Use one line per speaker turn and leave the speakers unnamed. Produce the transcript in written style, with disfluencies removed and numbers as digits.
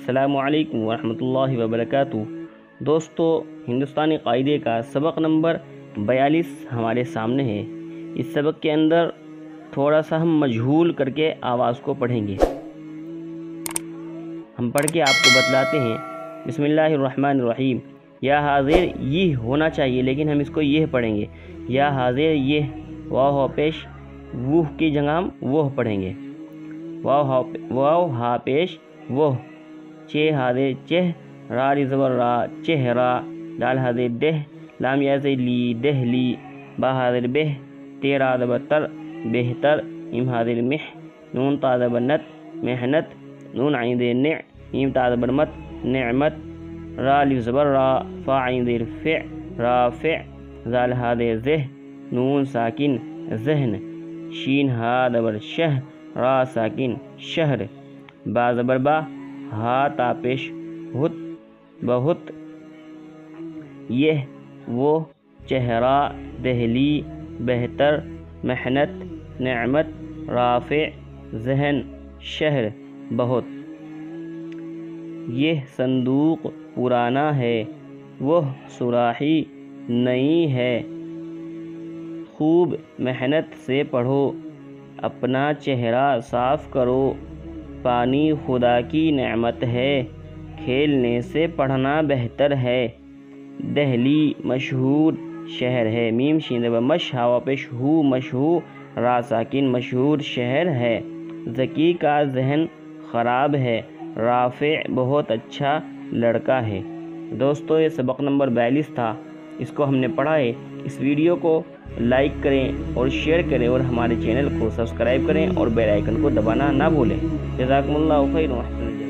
السلام علیکم ورحمۃ اللہ وبرکاتہ۔ دوستو، ہندوستانی قاعدے کا سبق نمبر 42 ہمارے سامنے ہے۔ اس سبق کے اندر تھوڑا سا ہم مجہول کر کے آواز کو پڑھیں گے۔ ہم پڑھ کے آپ کو بتلاتے ہیں۔ بسم اللہ الرحمن الرحیم۔ یا حاضر یہ ہونا چاہیے، لیکن ہم اس کو یہ پڑھیں گے۔ یا حاضر یہ، واو پیش وہ کی جگہ ہم وہ پڑھیں گے۔ واو ہا پیش وہ، چہ حاضر چہ، را زبر را چہرا، دال حاضر دہ، لام یاز لی دہلی، با حاضر بہ، تیرا زبر تر بہتر، ام حاضر مح، نون تا زبر نت محنت، نون عین زیر نع، میم تا زبر مت نعمت، را زبر را، فا عین زیر فع رافع، زال حاضر زہ، نون ساکن ذہن، شین ہا زبر شہ، را ساکن شہر، با زبر با، ہا تا پیش ہت بہت، یہ وہ، چہرہ دہلی بہتر، محنت نعمت، رافع ذہن شہر بہت۔ یہ صندوق پرانا ہے، وہ سوراخی نئی ہے، خوب محنت سے پڑھو، اپنا چہرہ صاف کرو، پانی خدا کی نعمت ہے، کھیلنے سے پڑھنا بہتر ہے، دہلی مشہور شہر ہے، میم شین زبر مش، ہوا پیش ہو مشہور، را ساکن مشہور شہر ہے، ذکی کا ذہن خراب ہے، رافع بہت اچھا لڑکا ہے۔ دوستو، یہ سبق نمبر 42 تھا، اس کو ہم نے پڑھا ہے۔ اس ویڈیو کو لائک کریں اور شیئر کریں اور ہمارے چینل کو سبسکرائب کریں اور بیل آئیکن کو دبانا نہ بھولیں۔ جزاکم اللہ خیر و احسن الجزاء۔